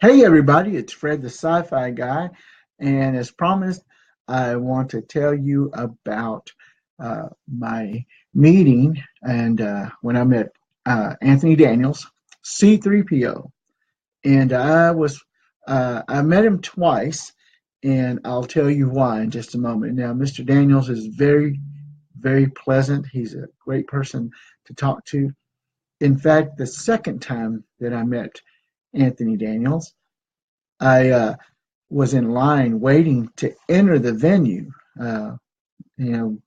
Hey everybody, it's Fred the Sci-Fi Guy, and as promised, I want to tell you about my meeting and when I met Anthony Daniels, C3PO, and I met him twice, and I'll tell you why in just a moment. Now, Mr. Daniels is very, very pleasant. He's a great person to talk to. In fact, the second time that I met Anthony Daniels, I was in line waiting to enter the venue. Uh, you know,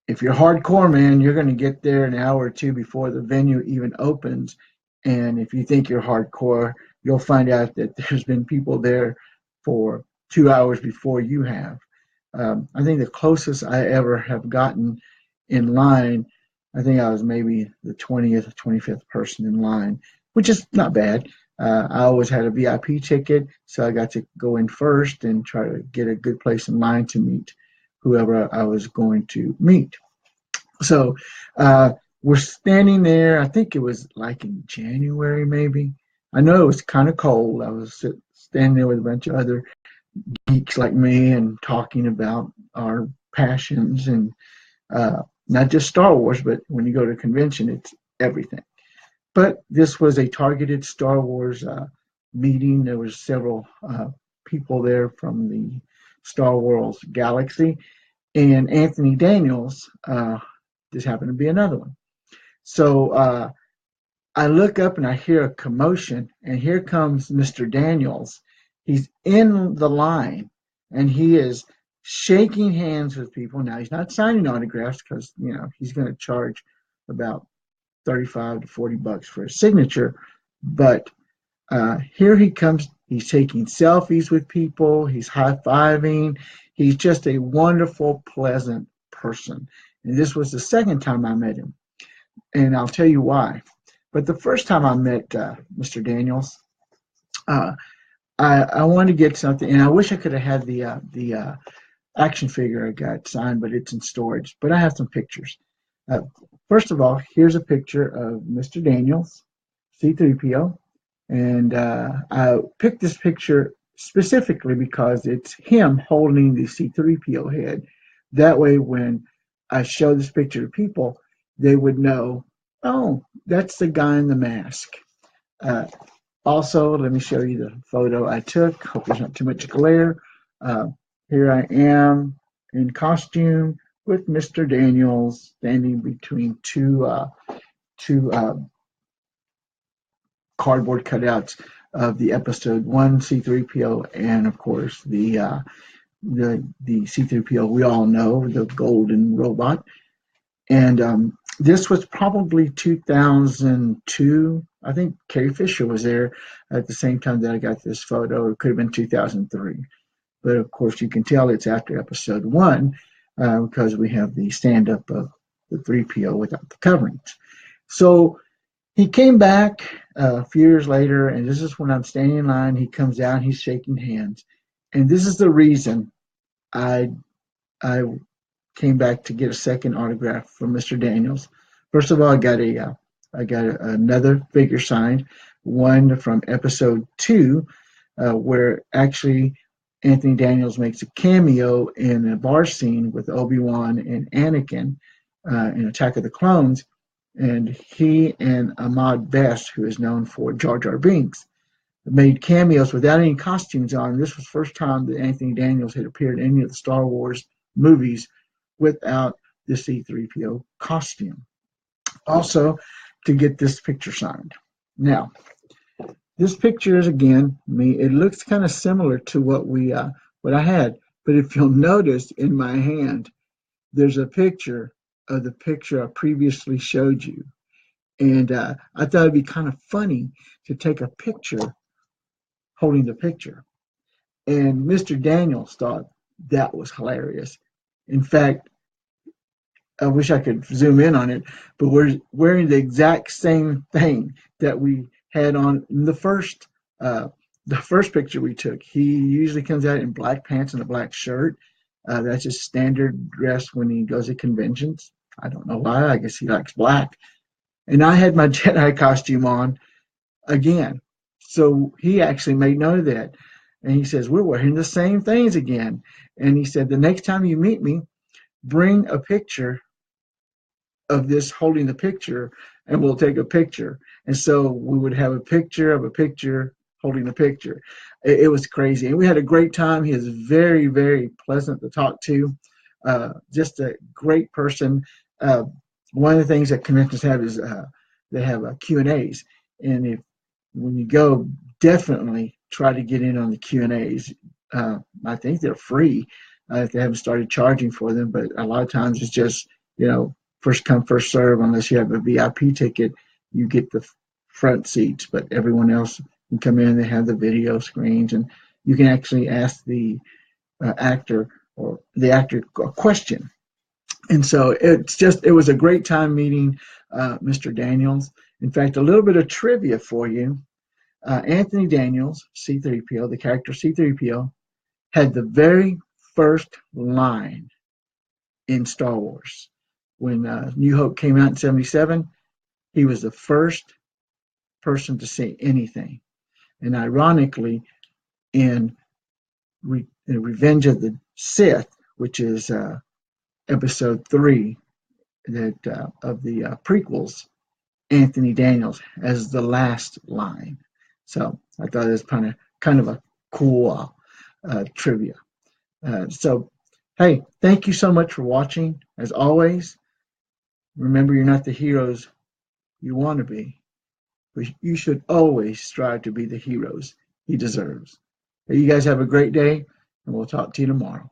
if you're hardcore, man, you're going to get there an hour or two before the venue even opens. And if you think you're hardcore, you'll find out that there's been people there for 2 hours before you have. I think the closest I ever have gotten in line, I think I was maybe the 20th, 25th person in line, which is not bad. I always had a VIP ticket, so I got to go in first and try to get a good place in line to meet whoever I was going to meet. So we're standing there. I think it was like in January, maybe. I know it was kind of cold. I was standing there with a bunch of other geeks like me and talking about our passions and not just Star Wars, but when you go to a convention, it's everything. But this was a targeted Star Wars meeting. There was several people there from the Star Wars galaxy, and Anthony Daniels just happened to be another one. So I look up and I hear a commotion, and here comes Mr. Daniels. He's in the line, and he is shaking hands with people. Now he's not signing autographs because he's going to charge about 35 to $40 for a signature. But here he comes. He's taking selfies with people. He's high fiving. He's just a wonderful, pleasant person. And this was the second time I met him, and I'll tell you why. But the first time I met Mr. Daniels, uh, I wanted to get something, and I wish I could have had the action figure I got signed, but it's in storage. But I have some pictures. Uh, First of all, here's a picture of Mr. Daniels, C3PO, and I picked this picture specifically because it's him holding the C3PO head. That way, when I show this picture to people, they would know, oh, that's the guy in the mask. Uh, Also, let me show you the photo I took. Hope there's not too much glare. Uh, Here I am in costume with Mr. Daniels standing between two cardboard cutouts of the episode one C3PO and of course the C3PO we all know, the golden robot. And this was probably 2002. I think Carrie Fisher was there at the same time that I got this photo. It could have been 2003. But of course, you can tell it's after episode one because we have the stand up of the 3PO without the coverings. So he came back a few years later, and this is when I'm standing in line. He comes out, he's shaking hands. And this is the reason I I came back to get a second autograph from Mr. Daniels. First of all, I got another figure signed, one from episode two, where actually Anthony Daniels makes a cameo in a bar scene with Obi-Wan and Anakin in Attack of the Clones, and he and Ahmad Best, who is known for Jar Jar Binks, made cameos without any costumes on. This was the first time that Anthony Daniels had appeared in any of the Star Wars movies without the C3PO costume. Also, to get this picture signed. Now, this picture is again me. It looks kind of similar to what I had, but if you'll notice in my hand, there's a picture of the picture I previously showed you, and I thought it'd be kind of funny to take a picture holding the picture. And Mr. Daniels thought that was hilarious. In fact, I wish I could zoom in on it, but we're wearing the exact same thing that we had on in the first picture we took. He usually comes out in black pants and a black shirt. That's his standard dress when he goes to conventions. I don't know why. I guess he likes black. And I had my Jedi costume on again. So he actually made note of that. And he says, we're wearing the same things again. And he said, the next time you meet me, bring a picture of this holding the picture, and we'll take a picture. And so we would have a picture of a picture holding the picture. It was crazy. And we had a great time. He is very, very pleasant to talk to. Just a great person. Uh, One of the things that conventions have is they have Q&As. And if when you go, definitely try to get in on the Q&As. I think they're free if they haven't started charging for them, but a lot of times it's just, you know, first come, first serve. Unless you have a VIP ticket, you get the front seats, but everyone else can come in. They have the video screens, and you can actually ask the actor or the actor a question. And so it was a great time meeting Mr. Daniels. In fact, a little bit of trivia for you. Anthony Daniels, C3PO, the character C3PO, had the very first line in Star Wars. When New Hope came out in '77, he was the first person to say anything. And ironically, in Revenge of the Sith, which is episode 3 of the prequels, Anthony Daniels as the last line. So I thought it was kind of a cool trivia. So, hey, thank you so much for watching. As always, remember you're not the heroes you want to be, but you should always strive to be the heroes he deserves. You guys have a great day, and we'll talk to you tomorrow.